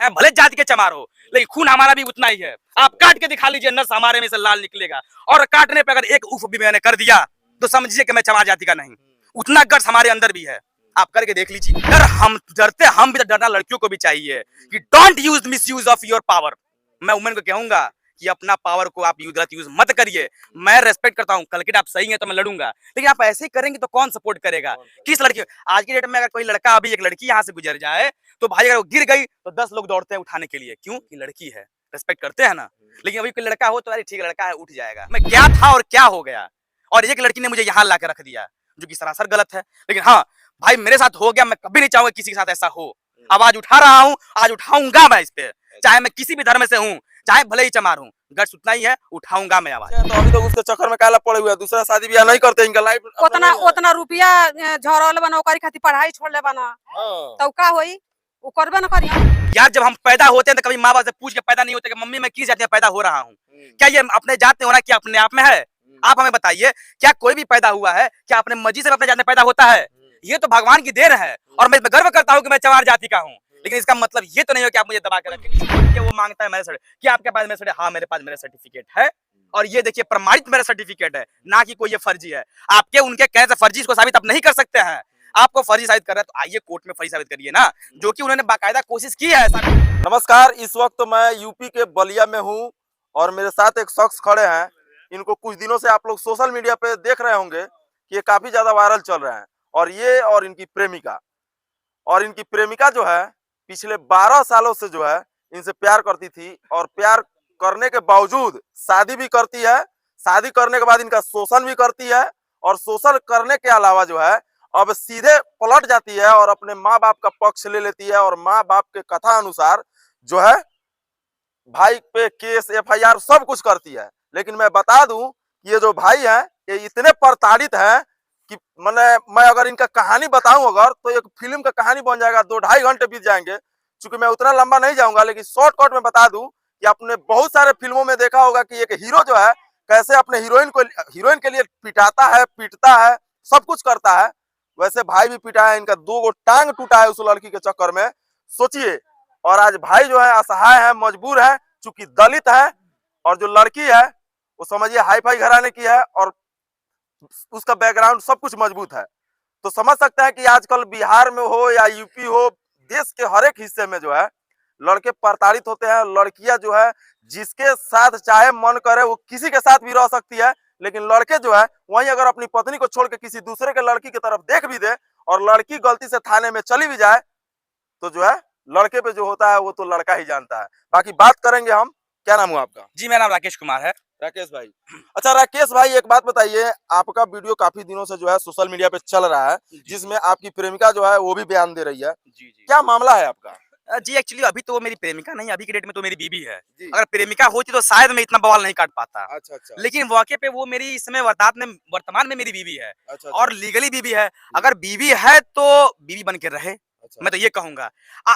भले जाति के चमार हो, लेकिन खून हमारा भी उतना ही है। आप काट के दिखा लीजिए, नस हमारे में से लाल निकलेगा। और काटने पे अगर एक उफ भी मैंने कर दिया तो समझिए कि मैं चमार जाति का नहीं। उतना गट्स हमारे अंदर भी है, आप करके देख लीजिए। डर हम डरते, हम भी तो डरना लड़कियों को भी चाहिए कि don't use miss use of your power. मैं वुमेन को कहूंगा कि अपना पावर को आप गलत यूज मत करिए। मैं रेस्पेक्ट करता हूं, कल के आप सही है तो मैं लड़ूंगा, लेकिन आप ऐसे ही करेंगे तो कौन सपोर्ट करेगा? किस लड़की? आज की डेट में अगर कोई लड़का, अभी एक लड़की यहाँ से गुजर जाए तो भाई अगर वो गिर गई तो 10 लोग दौड़ते हैं उठाने के लिए, क्यों? कि लड़की है, रेस्पेक्ट करते हैं ना। लेकिन अभी कोई लड़का हो तो अरे ठीक है लड़का है, उठ जाएगा। मैं क्या था और क्या हो गया, और एक लड़की ने मुझे यहाँ ला के रख दिया, जो कि सरासर गलत है। लेकिन हाँ भाई मेरे साथ हो गया, मैं कभी नहीं चाहूंगा किसी के साथ ऐसा हो। आवाज उठा रहा हूँ, आज उठाऊंगा मैं इस पे, चाहे मैं किसी भी धर्म से हूँ, चाहे भले ही चमार हूँ, गट्स उतना ही है, उठाऊंगा मैं आवाज। तो अभी तो उसके चक्कर में काला पड़े हुए, दूसरा शादी ब्याह नहीं करते, इनका लाइफ उतना रुपया झरल बना, ओकरी खातिर पढ़ाई छोड़ ले बना, तो का होई? वो करबे न करी। यार जब हम पैदा होते हैं तो कभी माँ बाप से पूछ के पैदा नहीं होते कि मम्मी मैं किस जाति में पैदा हो रहा हूँ? क्या ये अपने जात में होना क्या अपने आप में है? आप हमें बताइए, क्या कोई भी पैदा हुआ है क्या अपने मर्जी से अपने जात में पैदा होता है? ये तो भगवान की देन है, और मैं गर्व करता हूँ कि मैं चमार जाति का हूँ। लेकिन इसका मतलब ये तो नहीं हो कि आप मुझे दबा कर रखें। वो मांगता है मेरे सर्टिफिकेट, क्या आपके पास मेरे सर्टिफिकेट? हाँ मेरे पास मेरा सर्टिफिकेट है, और ये देखिए प्रमाणित मेरा सर्टिफिकेट है, ना कि कोई ये फर्जी है। आपके उनके कहने से फर्जी को साबित आप नहीं कर सकते हैं। आपको फर्जी साबित कर रहे हैं तो आइए कोर्ट में फर्जी साबित करिए ना, जो कि उन्होंने बाकायदा कोशिश की है। नमस्कार, इस वक्त मैं यूपी के बलिया में हूँ और मेरे साथ एक शख्स खड़े हैं। इनको कुछ दिनों से आप लोग सोशल मीडिया पे देख रहे होंगे कि ये काफी ज्यादा वायरल चल रहे हैं, और ये और इनकी प्रेमिका जो है पिछले 12 सालों से जो है इनसे प्यार करती थी, और प्यार करने के बावजूद शादी भी करती है। शादी करने के बाद इनका शोषण भी करती है, और शोषण करने के अलावा जो है अब सीधे पलट जाती है और अपने माँ बाप का पक्ष ले लेती है, और माँ बाप के कथा अनुसार जो है भाई पे केस FIR सब कुछ करती है। लेकिन मैं बता दूं ये जो भाई है ये इतने प्रताड़ित हैं कि मैं अगर इनका कहानी बताऊं अगर तो एक फिल्म का कहानी बन जाएगा, 2-2.5 घंटे बीत जाएंगे। चूंकि मैं उतना लंबा नहीं जाऊंगा, लेकिन शॉर्टकट में बता दूं कि आपने बहुत सारे फिल्मों में देखा होगा कि एक हीरो जो है कैसे अपने हीरोइन के लिए पिटाता है, पीटता है, सब कुछ करता है। वैसे भाई भी पिटा है, इनका 2 टांग टूटा है उस लड़की के चक्कर में, सोचिए। और आज भाई जो है असहाय है, मजबूर है, चूंकि दलित है, और जो लड़की है वो समझिए हाई फाई घराने की है, और उसका बैकग्राउंड सब कुछ मजबूत है। तो समझ सकते हैं कि आजकल बिहार में हो या यूपी हो, देश के हर एक हिस्से में जो है लड़के प्रताड़ित होते हैं। लड़कियां जो है जिसके साथ चाहे मन करे वो किसी के साथ भी रह सकती है, लेकिन लड़के जो है वहीं अगर अपनी पत्नी को छोड़ के किसी दूसरे के लड़की की तरफ देख भी दे और लड़की गलती से थाने में चली भी जाए तो जो है लड़के पे जो होता है वो तो लड़का ही जानता है। बाकी बात करेंगे हम। क्या नाम हुआ आपका? जी मेरा नाम राकेश कुमार है। राकेश भाई, अच्छा राकेश भाई एक बात बताइए, आपका वीडियो काफी दिनों से जो है सोशल मीडिया पे चल रहा है, जिसमें आपकी प्रेमिका जो है वो भी बयान दे रही है। जी क्या मामला है आपका? जी एक्चुअली अभी तो वो मेरी प्रेमिका नहीं, अभी के डेट में तो मेरी बीवी है। अगर प्रेमिका होती तो शायद मैं इतना बवाल नहीं काट पाता। अच्छा अच्छा। लेकिन वाकई पे वो मेरी इस समय वर्तमान में मेरी बीवी है। अच्छा, और लीगली बीवी है। अगर बीवी है तो बीवी बन के रहे, मैं तो ये कहूंगा।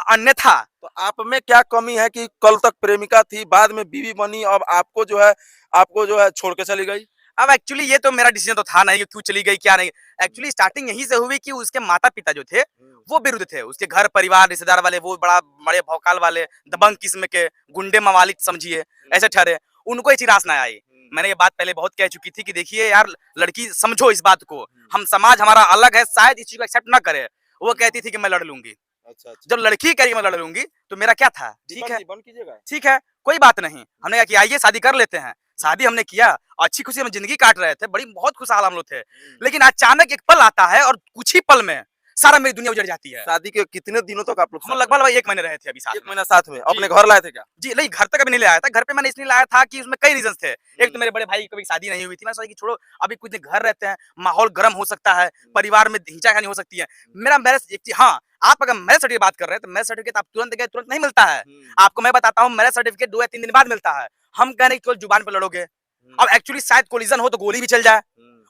अन्यथा तो आप में क्या कमी है कि कल तक प्रेमिका थी, बाद में बीवी बनी, अब आपको जो है छोड़ के चली गई? अब एक्चुअली ये तो मेरा डिसीजन तो था नहीं कि क्यों चली गई क्या नहीं। एक्चुअली स्टार्टिंग यहीं से हुई कि उसके माता पिता जो थे वो विरुद्ध थे। उसके घर परिवार रिश्तेदार वाले वो बड़े भौकाल वाले दबंग किस्म के गुंडे मवालिक समझिए ऐसे ठहरे। उनको ये चिरास ना आई। मैंने ये बात पहले बहुत कह चुकी थी कि देखिए यार लड़की समझो इस बात को, हम समाज हमारा अलग है, शायद इस चीज को एक्सेप्ट ना करे। वो कहती थी कि मैं लड़ लूंगी। अच्छा, अच्छा। जब लड़की कह रही मैं लड़ लूंगी तो मेरा क्या था, ठीक है बंद कीजिएगा। ठीक है कोई बात नहीं। हमने कहा कि आइए शादी कर लेते हैं। शादी हमने किया, अच्छी खुशी हम जिंदगी काट रहे थे, बड़ी बहुत खुशहाल हम लोग थे। लेकिन अचानक एक पल आता है और कुछ ही पल में सारा मेरी दुनिया उजड़ जाती है। शादी के कितने दिनों तक आप लोग? हम लगभग 1 महीने रहे थे अभी साथ। 1 महीना साथ में अपने घर लाए थे क्या? जी नहीं, घर तक अभी नहीं लाया था। घर पे मैंने इसलिए लाया था कि उसमें कई रीजंस थे। एक तो मेरे बड़े भाई की कभी शादी नहीं हुई थी, मैं सोचा कि छोड़ो अभी कुछ दिन घर रहते हैं, माहौल गर्म हो सकता है, परिवार में हिंचाखानी हो सकती है। मेरा मैरिज, हाँ आप अगर मैरिज सर्टिफिकेट बात कर रहे हैं तो मैरिज सर्टिफिकेट आप तुरंत गए तुरंत नहीं मिलता है। आपको मैं बताता हूँ मैरिज सर्टिफिकेट 2 या 3 दिन बाद मिलता है। हम कह रहे केवल जुबान पर लड़ोगे, अब एक्चुअली शायद कोलिजन हो तो गोली भी चल जाए।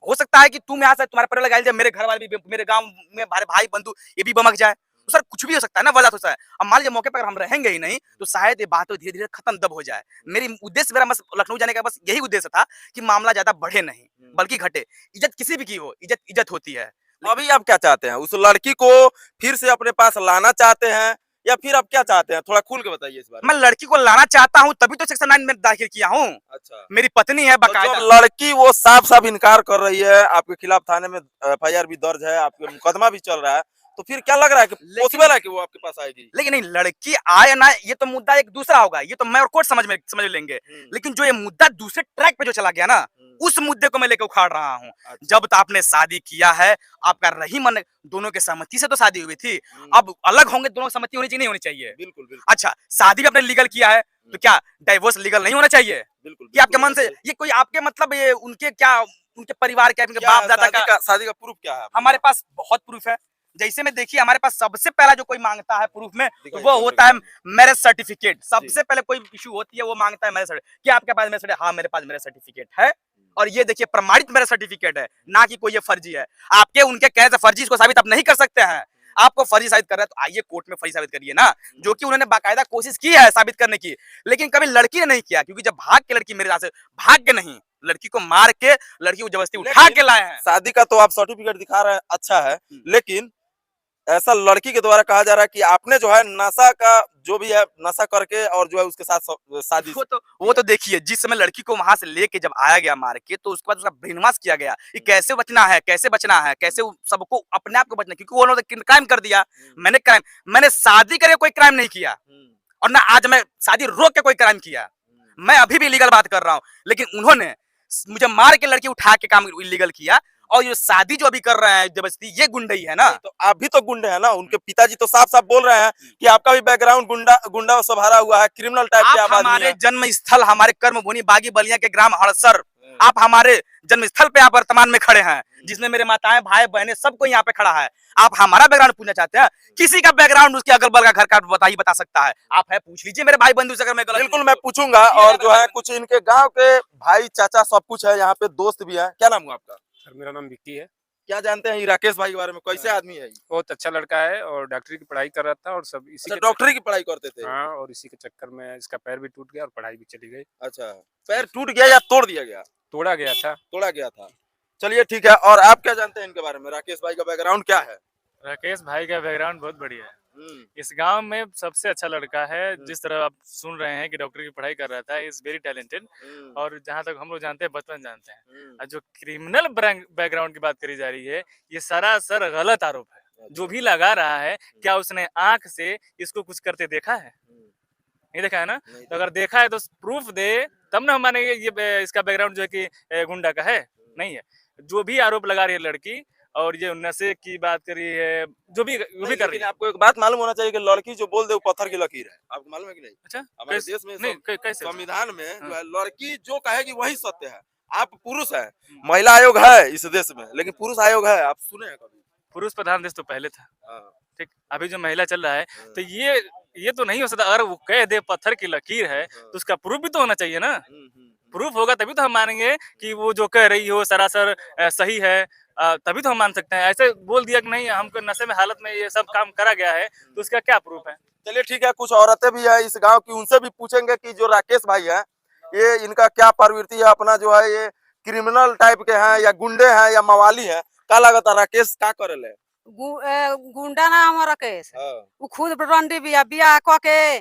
हो सकता है कि तुम यहाँ से तुम्हारे परिवार लगाई जाए, मेरे घर वाले भी, मेरे गांव में हमारे भाई बंधु ये भी बमक जाए। तो सर कुछ भी हो सकता है ना, वजह हो सकता है। अब मान लीजिए मौके पर अगर हम रहेंगे ही नहीं तो शायद ये बात तो धीरे धीरे खत्म दब हो जाए। मेरी उद्देश्य मेरा बस लखनऊ जाने का बस यही उद्देश्य था कि मामला ज्यादा बढ़े नहीं बल्कि घटे। इज्जत किसी भी की हो, इज्जत होती है। अभी आप क्या चाहते हैं? उस लड़की को फिर से अपने पास लाना चाहते हैं या फिर आप क्या चाहते हैं, थोड़ा खुल के बताइए इस बारे में। मैं लड़की को लाना चाहता हूँ, तभी तो सेक्शन 9 में दाखिल किया हूँ। अच्छा, मेरी पत्नी है तो बाकायदा। जब लड़की वो साफ साफ इनकार कर रही है, आपके खिलाफ थाने में FIR भी दर्ज है, आपके मुकदमा भी चल रहा है, तो फिर क्या लग रहा है कि पॉसिबल है कि वो आपके पास आएगी? लेकिन नहीं, लड़की आए ना, ये तो मुद्दा एक दूसरा होगा, ये तो मैं और कोर्ट समझ लेंगे। लेकिन जो ये मुद्दा दूसरे ट्रैक पे जो चला गया ना, उस मुद्दे को मैं लेकर उखाड़ रहा हूँ। जब तो आपने शादी किया है, आपका रही मन, दोनों के सहमति से तो शादी हुई थी, अब अलग होंगे, दोनों की सहमति होनी चाहिए, नहीं होनी चाहिए? बिल्कुल बिल्कुल अच्छा, शादी भी आपने लीगल किया है, तो क्या डाइवोर्स लीगल नहीं होना चाहिए? बिल्कुल कि आपके मन से ये कोई आपके मतलब ये उनके क्या, उनके परिवार क्या, उनके क्या बाप दादा का? शादी का प्रूफ क्या है? हमारे पास बहुत प्रूफ है। जैसे में देखिए, हमारे पास सबसे पहला जो कोई मांगता है प्रूफ में, तो दिखाइए, वो कैमरे होता है के मैरिज सर्टिफिकेट। सबसे पहले कोई इशू होती है, वो मांगता है मैरिज सर्टिफिकेट। क्या आपके पास मैरिज सर्टिफिकेट? हाँ, मेरे पास मैरिज सर्टिफिकेट है, और ये देखिए प्रमाणित मैरिज सर्टिफिकेट है, ना कि कोई ये फर्जी है। आपके उनके कहने से फर्जी इसको साबित आप नहीं कर सकते हैं। आपको फर्जी साबित कर रहे हैं तो आइए कोर्ट में फर्जी साबित करिए ना, जो कि उन्होंने बाकायदा कोशिश की है साबित करने की, लेकिन कभी लड़की ने नहीं किया। क्योंकि जब भाग के लड़की मेरे से भाग के नहीं, लड़की को मार के लड़की को जबरदस्ती उठा के लाए हैं। शादी का तो आप सर्टिफिकेट दिखा रहे हैं, अच्छा है, लेकिन ऐसा लड़की के द्वारा कहा जा रहा है कि आपने जो है नशा का जो भी है नशा करके और जो है उसके साथ शादी। वो तो देखिए, जिस समय लड़की को वहां से लेके जब आया गया मार के, तो उसके बाद उसका ब्रेन वॉश किया गया कि कैसे बचना है, कैसे बचना है, कैसे सबको अपने आप को बचना है। क्योंकि उन्होंने क्राइम कर दिया, मैंने शादी करके कोई क्राइम नहीं किया, और ना आज मैं शादी रोक के कोई क्राइम किया। मैं अभी भी लीगल बात कर रहा हूँ, लेकिन उन्होंने मुझे मार के लड़की उठा के काम इलीगल किया। और ये शादी जो अभी कर रहे हैं जबरदस्ती, ये गुंडई है ना। तो आप भी तो गुंडे हैं ना, उनके पिताजी तो साफ साफ बोल रहे हैं कि आपका भी बैकग्राउंड गुंडा सब भरा हुआ है, क्रिमिनल टाइप के आप हमारे जन्म स्थल, हमारे कर्म भूमि बागी बलिया के ग्राम हड़सर, आप हमारे जन्म स्थल पे आप वर्तमान में खड़े हैं, जिसमें मेरे माताएं भाई बहनें सबको यहाँ पे खड़ा है। आप हमारा बैकग्राउंड पूछना चाहते हैं? किसी का बैकग्राउंड उसके अगल बगल का घर का बता सकता है। आप है पूछ लीजिए मेरे भाई बंधु से, अगर मैं गलत। बिल्कुल मैं पूछूंगा, और जो है कुछ इनके गाँव के भाई चाचा सब कुछ है, यहाँ पे दोस्त भी है। क्या नाम हुआ आपका? सर मेरा नाम विक्की है। क्या जानते हैं ये राकेश भाई के बारे में, कैसे आदमी है? बहुत अच्छा लड़का है और डॉक्टरी की पढ़ाई कर रहा था, और सब इसी के डॉक्टरी की पढ़ाई करते थे? हाँ, और इसी के चक्कर में इसका पैर भी टूट गया और पढ़ाई भी चली गई। अच्छा, पैर टूट गया या तोड़ दिया गया? तोड़ा गया था। तोड़ा गया था। चलिए ठीक है, और आप क्या जानते हैं इनके बारे में? राकेश भाई का बैकग्राउंड क्या है? राकेश भाई का बैकग्राउंड बहुत बढ़िया है। इस गांव में सबसे अच्छा लड़का है। जिस तरह आप सुन रहे हैं कि डॉक्टर की पढ़ाई कर रहा था, इज वेरी टैलेंटेड, और जहां तक हम लोग जानते हैं, बचपन जानते हैं। और जो क्रिमिनल बैकग्राउंड की बात करी जा रही है, ये सरासर गलत आरोप है। जो भी लगा रहा है, क्या उसने आंख से इसको कुछ करते देखा है? नहीं देखा है ना। तो अगर देखा है तो प्रूफ दे, तब ना हम मानेंगे ये इसका बैकग्राउंड जो है कि गुंडा का है। नहीं है। जो भी आरोप लगा रही है लड़की, और ये नशे की बात करी है, जो भी कर रही है। आपको एक बात मालूम होना चाहिए कि लड़की जो बोल दे वो पत्थर की लकीर है। आपको मालूम है कि नहीं? अच्छा, हमारे देश में कैसे? संविधान में जो है लड़की जो कहेगी वही सत्य है। आप पुरुष है, महिला आयोग है इस देश में, लेकिन पुरुष आयोग है, आप सुने हैं कभी? पुरुष प्रधान देश तो पहले था, ठीक। अभी जो महिला चल रहा है, तो ये तो नहीं हो सकता। अगर वो कह दे पत्थर की लकीर है, तो उसका प्रूफ भी तो होना चाहिए ना। प्रूफ होगा तभी तो हम मानेंगे कि वो जो कह रही हो सरासर सही है, तभी तो हम मान सकते हैं। ऐसे बोल दिया कि नहीं, हमको नशे में हालत में ये सब काम करा गया है, तो उसका क्या प्रूफ है? चलिए ठीक है, कुछ औरतें भी है इस गांव की, उनसे भी पूछेंगे कि जो राकेश भाई है, ये इनका क्या प्रवृत्ति है, अपना जो है ये क्रिमिनल टाइप के हैं या गुंडे हैं या मवाली है? क्या लगता है राकेश का करेले? गुंडा ना हमारा केस, वो खुद रंडी बिया क के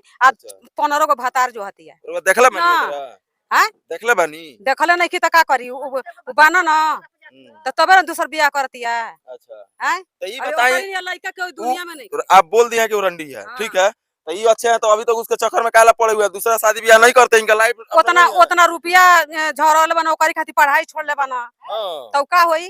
15 गो भतार जो हती है। देखले बानी? देखले नहीं की त का करी, बाना ना, तो तबे दूसर बिया करती है। अच्छा, तो ये बताइए लड़का कोई दुनिया में नहीं। आप बोल दिए कि वो रंडी है, ठीक है, तो ये अच्छे हैं, तो अभी तक उसके चक्कर में काला पड़े हुए हैं, दूसरा शादी ब्याह नहीं करते, इनका लाइफ उतना रुपया झरल बना, ओकरी खातिर पढ़ाई छोड़ ले बना, तो का होई?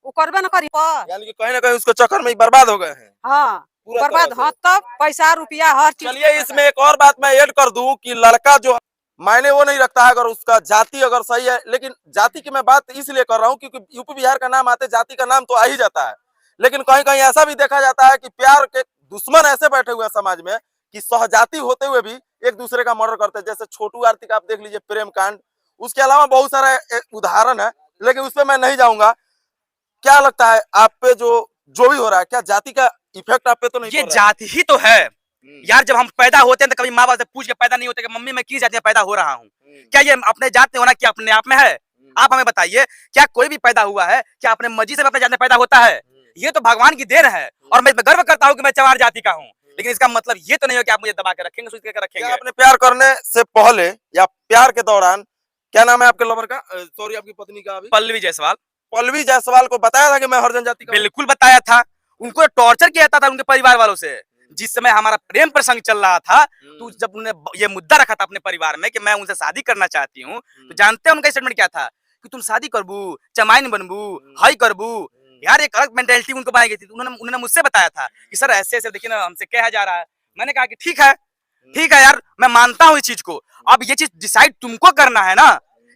वो करबे न करी, यानी कि कहीं ना कहीं उसके चक्कर में बर्बाद हो गए हैं। हाँ, बर्बाद। हाँ, तब पैसा रुपया हर चीज। चलिए इसमें एक और बात मैं ऐड कर दूं कि लड़का जो मायने वो नहीं रखता है अगर उसका जाति अगर सही है, लेकिन जाति की मैं बात इसलिए कर रहा हूँ क्योंकि यूपी बिहार का नाम आते जाति का नाम तो आ ही जाता है, लेकिन कहीं कहीं ऐसा भी देखा जाता है कि प्यार के दुश्मन ऐसे बैठे हुए हैं समाज में कि सहजाति होते हुए भी एक दूसरे का मर्डर करते हैं। जैसे छोटू आरती का आप देख लीजिए प्रेम कांड, उसके अलावा बहुत सारे उदाहरण है, लेकिन उस पर मैं नहीं जाऊंगा। क्या लगता है आप पे जो भी हो रहा है, क्या जाति का इफेक्ट आप पे तो नहीं? ये जाति ही तो है यार। जब हम पैदा होते हैं तो कभी माँ बाप से पूछ के पैदा नहीं होते कि मम्मी मैं किस जाति में पैदा हो रहा हूँ। क्या ये अपने जात में होना क्या अपने आप में है? आप हमें बताइए, क्या कोई भी पैदा हुआ है क्या अपने मर्जी से अपने जात में पैदा होता है? ये तो भगवान की देन है, और मैं गर्व करता हूँ कि मैं चमार जाति का हूँ। लेकिन इसका मतलब ये तो नहीं हो कि आप मुझे दबा के रखेंगे, सोच के क्या रखेंगे। आपने प्यार करने से पहले या प्यार के दौरान, क्या नाम है आपके लवर का, सॉरी आपकी पत्नी का, अभी पल्लवी जायसवाल पल्लवी जायसवाल को बताया था कि मैं हरिजन जाति का हूं? बिल्कुल बताया था, उनको टॉर्चर किया था उनके परिवार वालों से। जिस समय हमारा प्रेम प्रसंग चल रहा था, तो जब उन्होंने ये मुद्दा रखा था अपने परिवार में कि मैं उनसे शादी करना चाहती हूँ, तो जानते हैं उनका स्टेटमेंट क्या था कि तुम शादी करबू, चमाइन बनबू, हाई करबू। यार एक अलग मेंटेलिटी उनको बनाई गई थी। उन्होंने मुझसे बताया था कि सर ऐसे ऐसे देखिए ना हमसे कहा जा रहा है। मैंने कहा कि ठीक है यार, मैं मानता हूँ इस चीज को। अब ये चीज डिसाइड तुमको करना है ना,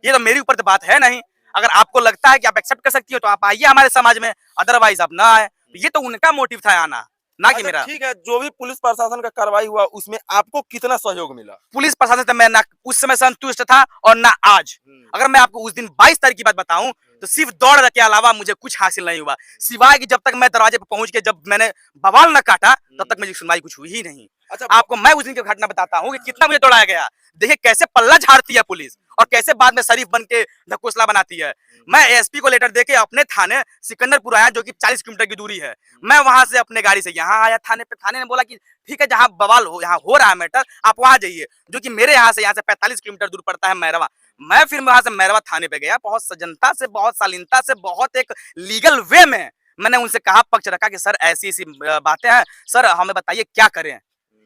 ये तो मेरे ऊपर तो बात है नहीं। अगर आपको लगता है कि आप एक्सेप्ट कर सकती हो तो आप आइए हमारे समाज में, अदरवाइज आप ना आए। ये तो उनका मोटिव था आना, ना कि अच्छा, मेरा। ठीक है, जो भी पुलिस प्रशासन का कार्रवाई हुआ उसमें आपको कितना सहयोग मिला? पुलिस प्रशासन से मैं ना उस समय संतुष्ट था और ना आज। अगर मैं आपको उस दिन 22 तारीख की बात बताऊं तो सिर्फ दौड़ के अलावा मुझे कुछ हासिल नहीं हुआ, सिवाय कि जब तक मैं दरवाजे पर पहुंच के जब मैंने बवाल न काटा तब तक मेरी सुनवाई कुछ हुई ही नहीं। अच्छा, आपको मैं उस दिन की घटना बताता हूँ कि कितना मुझे दौड़ाया गया। देखिए कैसे पल्ला झाड़ती है पुलिस और कैसे बाद में शरीफ बन के ढकोसला बनाती है। मैं एसपी को लेटर देके अपने थाने सिकंदरपुर आया, जो कि 40 किलोमीटर की दूरी है। मैं वहां से अपने गाड़ी से यहाँ आया थाने पे। थाने ने बोला कि ठीक है, जहाँ बवाल हो, यहाँ हो रहा है मैटर, आप वहां जाइए, जो कि मेरे यहाँ से 45 किलोमीटर दूर पड़ता है मैरवा। मैं फिर वहां से मैरवा थाने पे गया, बहुत सजनता से, बहुत शालीनता से, बहुत एक लीगल वे में मैंने उनसे कहा, पक्ष रखा कि सर ऐसी ऐसी बातें हैं, सर हमें बताइए क्या करें।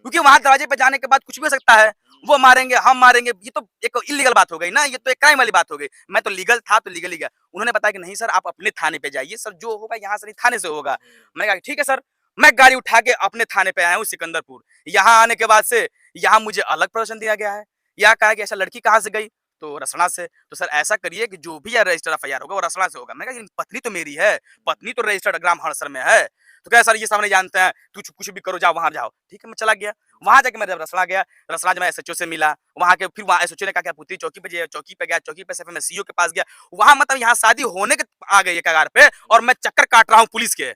क्योंकि वहां दरवाजे पे जाने के बाद कुछ भी हो सकता है, वो मारेंगे, हम मारेंगे, ये तो एक इलीगल बात हो गई ना, ये तो एक क्राइम वाली बात हो गई। मैं तो लीगल था तो लीगल ही गया। उन्होंने बताया कि नहीं सर आप अपने थाने पे जाइए, सर जो होगा यहाँ से नहीं थाने से होगा। मैंने कहा ठीक है सर। मैं गाड़ी उठा के अपने थाने पे आया हूँ सिकंदरपुर। यहाँ आने के बाद से यहाँ मुझे अलग प्रदर्शन दिया गया है। यह कहा कि ऐसा लड़की कहाँ से गई, तो रसना से। तो सर ऐसा करिए कि जो भी रजिस्टर्ड एफआईआर होगा वो रसना से होगा। मैंने कहा पत्नी तो मेरी है, पत्नी तो रजिस्टर्ड ग्राम हड़सर में है। तो क्या सर ये सामने जानते हैं, तू कुछ भी करो, जाओ वहां जाओ। ठीक है, मैं चला गया। वहां जाके मैं जब रसना गया, रसना जब मैं एसएचओ से मिला, वहां के फिर वहां एसएचओ ने कहा कि पुत्री चौकी पे चौकी पे गया, चौकी पे से फिर मैं सीओ के पास गया। वहां मतलब यहाँ शादी होने के आ गई है कगार पे और मैं चक्कर काट रहा हूँ पुलिस के।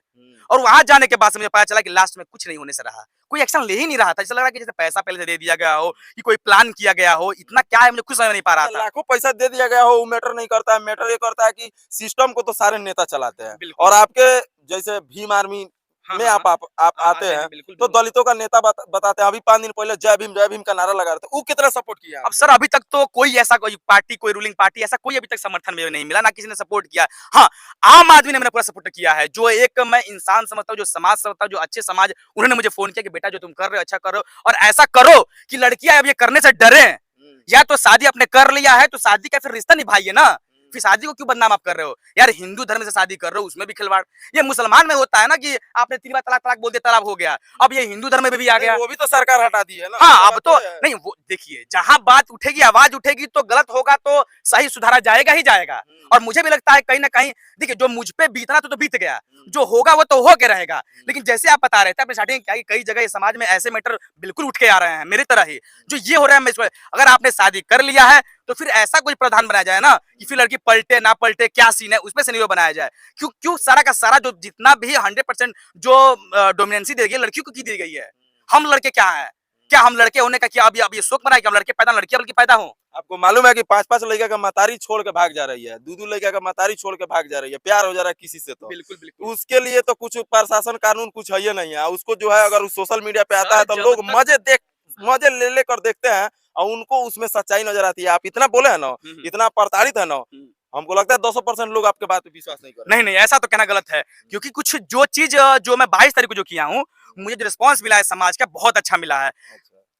और वहां जाने के बाद से मुझे पता चला कि लास्ट में कुछ नहीं होने से रहा, कोई एक्शन ले ही नहीं रहा था। ऐसा लग रहा है कि जैसे पैसा पहले से दे दिया गया हो, कि कोई प्लान किया गया हो। इतना क्या है मुझे कुछ समझ नहीं पा रहा था। लाखों पैसा दे दिया गया हो वो मैटर नहीं करता है। मैटर ये करता है कि सिस्टम को तो सारे नेता चलाते हैं, बिल्कुल। और आपके जैसे भीम आर्मी हाँ, में हाँ, आप हाँ, आते हैं, बिल्कुल, तो बिल्कुल। दलितों का नेता बताते हैं। अभी 5 दिन पहले जय भीम का नारा लगा रहे थे, वो कितना सपोर्ट किया अब सर अभी तक तो कोई ऐसा कोई पार्टी, कोई रूलिंग पार्टी, ऐसा कोई अभी तक समर्थन में नहीं मिला, ना किसी ने सपोर्ट किया। हाँ, आम आदमी ने मैंने पूरा सपोर्ट किया है, जो एक मैं इंसान समझता हूँ, जो समाज समझता हूँ, जो अच्छे समाज, उन्होंने मुझे फोन किया कि बेटा जो तुम कर रहे हो अच्छा करो, और ऐसा करो कि लड़कियां अब ये करने से डरे। या तो शादी आपने कर लिया है तो शादी का फिर रिश्ता निभाइए ना, फिर शादी को क्यों बदनाम आप कर रहे हो। यार हिंदू धर्म से शादी कर रहे हो, उसमें भी खिलवाड़। ये मुसलमान में होता है ना कि आपने 3 बार तलाक तलाक बोल दिया, तलाक हो गया। अब ये हिंदू धर्म में भी आ गया। वो भी तो सरकार हटा दी है ना। हाँ, अब तो नहीं, वो देखिए जहां बात उठेगी, आवाज उठेगी तो गलत होगा तो सही सुधारा जाएगा ही जाएगा। और मुझे भी लगता है कहीं ना कहीं, देखिए जो मुझ पे बीतना तो बीत गया, जो होगा वो तो हो के रहेगा। लेकिन जैसे आप बता रहे थे अपने स्टार्टिंग क्या, कई जगह समाज में ऐसे मैटर बिल्कुल उठ के आ रहे हैं मेरी तरह ही, जो ये हो रहा है। मैं अगर आपने शादी कर लिया है तो फिर ऐसा कोई प्रावधान बनाया जाए ना कि फिर लड़की पलटे ना पलटे, क्या सीन है, उसमें सिनेरियो बनाया जाए। क्यों सारा का सारा जो जितना भी 100% जो डोमिनेंसी दी गई लड़कियों को की दी गई है। हम लड़के क्या है, क्या हम लड़के होने का क्या अब ये शौक बनाए कि हम लड़के पैदा, लड़कियां बल्कि पैदा हो। आपको मालूम है कि 5-5 लड़का का मतारी छोड़ के भाग जा रही है, 2-2 लड़का का मतारी छोड़ के भाग जा रही है, प्यार हो जा रहा है किसी से, तो बिल्कुल बिल्कुल। उसके लिए तो कुछ प्रशासन कानून कुछ है ही नहीं है। उसको जो है, अगर सोशल मीडिया पे आता है तो जब लोग तक- मजे ले लेकर देखते हैं, और उनको उसमें सच्चाई नजर आती है। आप इतना बोले है ना, इतना प्रताड़ित है ना, हमको लगता है 200% लोग आपके बात पे विश्वास नहीं कर रहे। नहीं, ऐसा तो कहना गलत है, क्योंकि कुछ जो चीज जो मैं 22 तारीख को जो किया हूँ, मुझे जो रिस्पॉन्स मिला है समाज का बहुत अच्छा मिला है।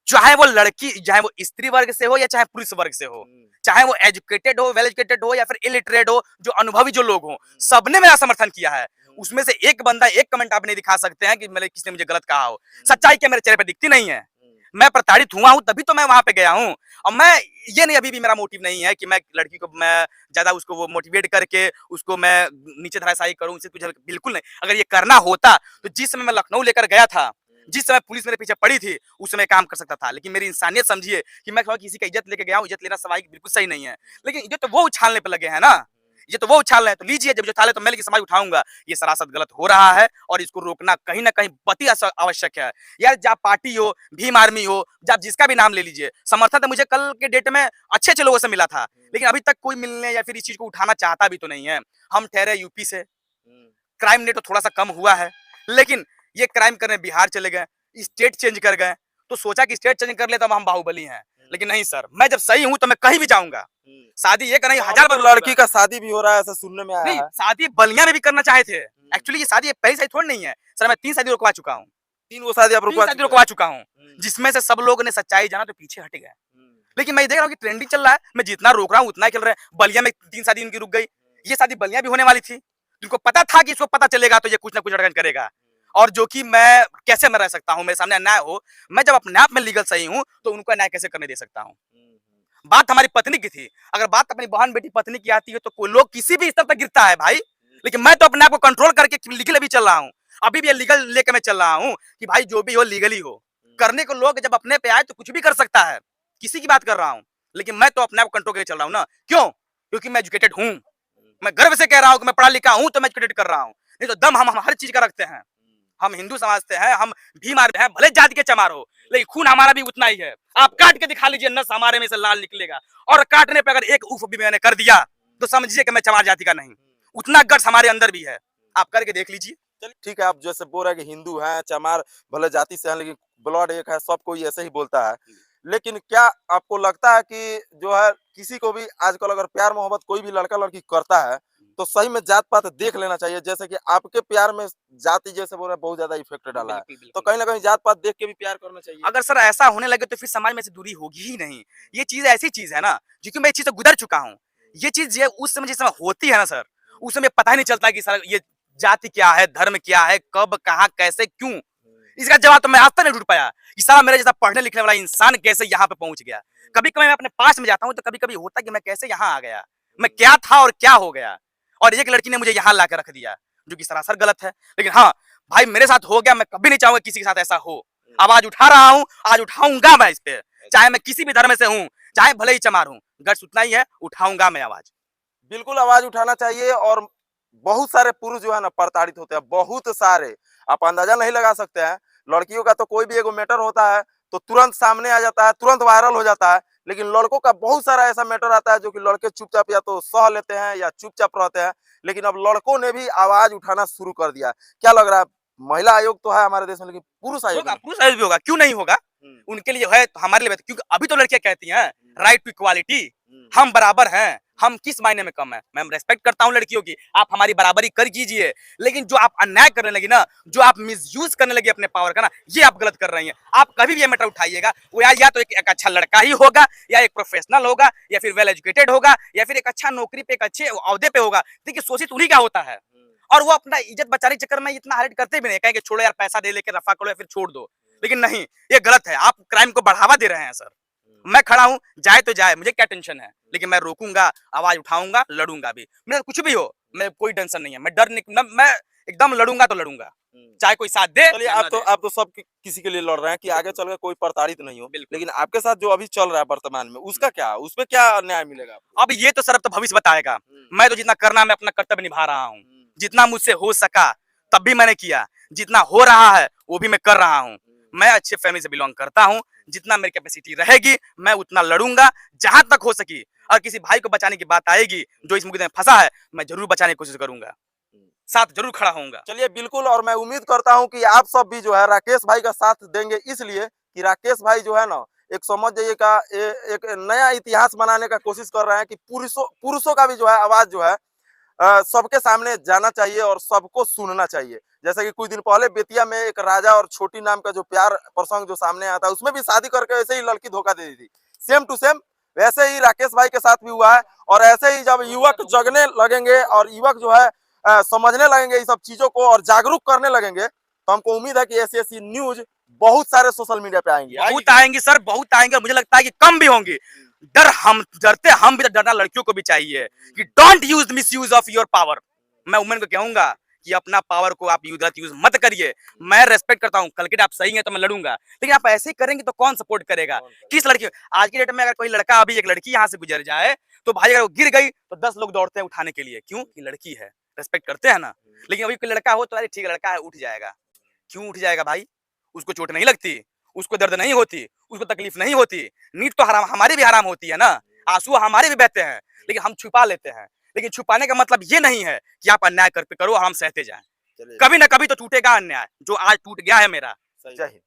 चाहे वो लड़की, चाहे वो स्त्री वर्ग से हो या चाहे पुरुष वर्ग से हो, चाहे वो एजुकेटेड हो, वेल एजुकेटेड हो या फिर इलिटरेट हो, जो अनुभवी जो लोग हो, सबने मेरा समर्थन किया है। उसमें से एक बंदा, एक कमेंट आप नहीं दिखा सकते हैं कि मैंने किसी ने मुझे गलत कहा हो। सच्चाई क्या मेरे चेहरे पे दिखती नहीं है। मैं प्रताड़ित हुआ हूं तभी तो मैं वहां पे गया हूं। और मैं ये नहीं, अभी भी मेरा मोटिव नहीं है कि मैं लड़की को मैं ज्यादा उसको वो मोटिवेट करके उसको मैं नीचे धराशायी करूं, उसे कुछ बिल्कुल नहीं। अगर ये करना होता तो जिस समय मैं लखनऊ लेकर गया था, जिस समय पुलिस मेरे पीछे पड़ी थी, उस समय काम कर सकता था। लेकिन मेरी इंसानियत समझिए कि मैं किसी का इज्जत लेके गया हूं, इज्जत लेना स्वाभाविक बिल्कुल सही नहीं है। लेकिन इज्जत तो वो उछालने पे लगे हैं ना, ये तो वो उछाल रहे हैं, तो लीजिए, जब जो उछाले तो मैं लेके समाज उठाऊंगा। ये सरासर गलत हो रहा है और इसको रोकना कहीं ना कहीं अति आवश्यक है। यार जब पार्टी हो, भीम आर्मी हो, जब जिसका भी नाम ले लीजिए, समर्थन तो मुझे कल के डेट में अच्छे अच्छे लोगों से मिला था, लेकिन अभी तक कोई मिलने या फिर इस चीज को उठाना चाहता भी तो नहीं है। हम ठहरे यूपी से, क्राइम रेट तो थोड़ा सा कम हुआ है, लेकिन ये क्राइम करने बिहार चले गए, स्टेट चेंज कर गए, तो सोचा कि स्टेट चेंज कर ले तब हम बाहुबली हैं, लेकिन नहीं सर, मैं जब सही हूँ तो मैं कहीं भी जाऊंगा। शादी एक नहीं 1000 बार लड़की का शादी भी हो रहा है, ऐसा सुनने में आया नहीं, है। शादी बलिया में भी करना चाहे थे। एक्चुअली ये शादी पहली शादी थोड़ी नहीं है सर, मैं 3 शादी रुकवा चुका हूँ, 3 वो शादी आप 3 रुकवा शादी चुके रुकवा चुका हूँ, हैं। जिसमें से सब लोगों ने सच्चाई जाना तो पीछे हट गए। लेकिन मैं देख रहा हूँ कि ट्रेंडिंग चल रहा है, मैं जितना रोक रहा हूँ उतना ही चल रहा है। बलिया में 3 शादी उनकी रुक गई, ये शादी बलिया भी होने वाली थी, जिनको पता था कि इसको पता चलेगा तो ये कुछ ना कुछ अड़गन करेगा, और जो कि मैं कैसे मैं रह सकता हूँ, मेरे सामने अन्याय हो, मैं जब अपने आप में लीगल सही हूँ तो उनको अन्याय कैसे करने दे सकता हूँ। बात हमारी पत्नी की थी, अगर बात अपनी बहन बेटी पत्नी की आती है तो कोई लोग किसी भी स्तर तक गिरता है भाई, लेकिन मैं तो अपने आप को कंट्रोल करके लीगल अभी चल रहा हूँ, अभी भी लीगल लेके मैं चल रहा हूँ कि भाई जो भी हो लीगली हो। करने को लोग जब अपने पे आए तो कुछ भी कर सकता है, किसी की बात कर रहा हूँ, लेकिन मैं तो अपने आप कंट्रोल करके चल रहा हूँ ना। क्यों? क्योंकि मैं एजुकेटेड हूँ, मैं गर्व से कह रहा हूँ कि मैं पढ़ा लिखा हूँ तो मैं एजुकेटेड कर रहा हूँ, नहीं तो दम हम हर चीज का रखते हैं। हम हिंदू समाज से हैं, हम भीम आर्मी हैं, भले जाति के चमार हो, लेकिन खून हमारा भी उतना ही है। आप काट के दिखा लीजिए, नस हमारे में से लाल निकलेगा, और काटने पे अगर एक उफ भी मैंने कर दिया तो समझिए कि मैं चमार जाति का नहीं, उतना गट्स हमारे अंदर भी है, आप करके देख लीजिए। चलिए ठीक है, आप जैसे बोल रहे हैं कि हिंदू हैं, चमार भले जाति से हैं, लेकिन ब्लड एक है, सब कोई ऐसे ही बोलता है। लेकिन क्या आपको लगता है कि जो है किसी को भी आजकल अगर प्यार मोहब्बत कोई भी लड़का लड़की करता है तो सही में जात पात देख लेना चाहिए? जैसे कि आपके प्यार में जाति जैसे बोल रहे हैं बहुत ज्यादा इफेक्ट डाला है, तो कहीं ना कहीं जात पात देख के भी प्यार करना चाहिए। अगर सर ऐसा होने लगे तो फिर समाज में से दूरी होगी ही नहीं। ये चीज ऐसी चीज है ना, क्योंकि मैं ये चीज से गुजर चुका हूँ। ये चीज ये उस समय जिस समय होती है ना सर, उस समय पता ही नहीं चलता कि सर ये जाति क्या है, धर्म क्या है, कब कहाँ कैसे क्यों, इसका जवाब तो मैं आज तक नहीं ढूंढ पाया कि सारा मेरे जैसा पढ़ने लिखने वाला इंसान कैसे यहाँ पे पहुंच गया। कभी कभी मैं अपने पास में जाता हूँ तो कभी कभी होता है कि मैं कैसे यहाँ आ गया, मैं क्या था और क्या हो गया, और एक लड़की ने मुझे यहाँ ला कर रख दिया, जो कि सरासर गलत है। लेकिन हाँ भाई, मेरे साथ हो गया, मैं कभी नहीं चाहूंगा किसी के साथ ऐसा हो। आवाज उठा रहा हूँ, आज उठाऊंगा मैं इस पे, चाहे मैं किसी भी धर्म से हूँ, चाहे भले ही चमार हूँ, गट्स उतना ही है, उठाऊंगा मैं आवाज। बिल्कुल आवाज उठाना चाहिए। और बहुत सारे पुरुष जो है ना प्रताड़ित होते हैं, बहुत सारे, आप अंदाजा नहीं लगा सकते हैं। लड़कियों का तो कोई भी एगो मैटर होता है तो तुरंत सामने आ जाता है, तुरंत वायरल हो जाता है, लेकिन लड़कों का बहुत सारा ऐसा मैटर आता है जो कि लड़के चुपचाप या तो सह लेते हैं या चुपचाप रहते हैं। लेकिन अब लड़कों ने भी आवाज उठाना शुरू कर दिया। क्या लग रहा है, महिला आयोग तो है हमारे देश में, लेकिन पुरुष आयोग होगा, पुरुष आयोग भी होगा, क्यों नहीं होगा, उनके लिए है तो हमारे लिए, क्योंकि अभी तो लड़कियां कहती हैं राइट टू इक्वालिटी, हम बराबर हैं, हम किस मायने में कम है। मैं रेस्पेक्ट करता हूं लड़कियों की, आप हमारी बराबरी कर कीजिए, लेकिन जो आप अन्याय करने लगी ना, जो आप मिसयूज करने लगी अपने पावर का ना, ये आप गलत कर रही हैं। आप कभी भी ये मैटर उठाइएगा, वो या तो एक अच्छा लड़का ही होगा, या एक प्रोफेशनल होगा, या फिर वेल एजुकेटेड होगा, या फिर एक अच्छा नौकरी पे, एक अच्छे ओहदे पे होगा। देखिए शोषित उन्हीं का होता है, और वो अपना इज्जत बचाने के चक्कर में इतना हाइट करते भी नहीं, कहेंगे छोड़ो यार, पैसा दे लेके रफा करो या फिर छोड़ दो, लेकिन नहीं, ये गलत है, आप क्राइम को बढ़ावा दे रहे हैं सर। मैं खड़ा हूं, जाए तो जाए, मुझे क्या टेंशन है, लेकिन मैं रोकूंगा, आवाज उठाऊंगा, लड़ूंगा भी, मेरा कुछ भी हो, मैं कोई टेंशन नहीं है, मैं डर नहीं, मैं एकदम लड़ूंगा तो लड़ूंगा, चाहे कोई साथ दे। चलिए, आप तो सब किसी के लिए लड़ रहे हैं कि आगे चलकर कोई प्रताड़ित नहीं हो, लेकिन आपके साथ जो अभी चल रहा है वर्तमान में, उसका क्या, उसमें क्या न्याय मिलेगा आपको? अब ये तो सर अब तो भविष्य बताएगा। मैं तो जितना करना, मैं अपना कर्तव्य निभा रहा हूँ, जितना मुझसे हो सका तब भी मैंने किया, जितना हो रहा है वो भी मैं कर रहा हूँ। मैं अच्छे फैमिली से बिलोंग करता हूँ, जितना मेरी कैपेसिटी रहेगी मैं उतना लड़ूंगा जहां तक हो सकी, और किसी भाई को बचाने की बात आएगी जो इस मुद्दे में फंसा है, मैं जरूर बचाने की कोशिश करूंगा, साथ जरूर खड़ा होऊंगा। चलिए बिल्कुल, और मैं उम्मीद करता हूं कि आप सब भी जो है राकेश भाई का साथ देंगे, इसलिए कि राकेश भाई जो है ना, एक समझ जाइए का एक नया इतिहास बनाने का कोशिश कर रहे हैं कि पुरुषों का भी जो है आवाज जो है सबके सामने जाना चाहिए और सबको सुनना चाहिए। जैसे कि कुछ दिन पहले बेतिया में एक राजा और छोटी नाम का जो प्यार प्रसंग जो सामने आया था, उसमें भी शादी करके ऐसे ही लड़की धोखा दे दी थी। सेम टू सेम वैसे ही राकेश भाई के साथ भी हुआ है। और ऐसे ही जब युवक जगने लगेंगे और युवक जो है समझने लगेंगे इस सब चीजों को और जागरूक करने लगेंगे, तो हमको उम्मीद है कि ऐसी न्यूज बहुत सारे सोशल मीडिया पे आएंगी। बहुत आएंगी सर, बहुत आएंगे, मुझे लगता है कि कम भी होंगी। हम भी तो डरना लड़कियों को भी चाहिए कि don't use miss use of your power. मैं वुमेन को कहूंगा कि अपना पावर को आप गलत यूज मत करिए। मैं रेस्पेक्ट करता हूं, कल के आप सही हैं तो मैं लड़ूंगा, लेकिन आप ऐसे ही करेंगे तो कौन सपोर्ट करेगा? किस लड़की? आज की डेट में अगर कोई लड़का, अभी एक लड़की यहाँ से गुजर जाए तो भाई अगर वो गिर गई तो 10 लोग दौड़ते हैं उठाने के लिए, क्यों? कि लड़की है, रेस्पेक्ट करते हैं ना। लेकिन अभी कोई लड़का हो तो अरे ठीक है लड़का है, उठ जाएगा। क्यों उठ जाएगा भाई? उसको चोट नहीं लगती, उसको दर्द नहीं होती, उसको तकलीफ नहीं होती। नींद तो हराम, हमारी भी हराम होती है ना, आंसू हमारे भी बहते हैं, लेकिन हम छुपा लेते हैं। लेकिन छुपाने का मतलब ये नहीं है कि आप अन्याय करो और हम सहते जाएं। कभी ना कभी तो टूटेगा अन्याय, जो आज टूट गया है मेरा। जय हिंद।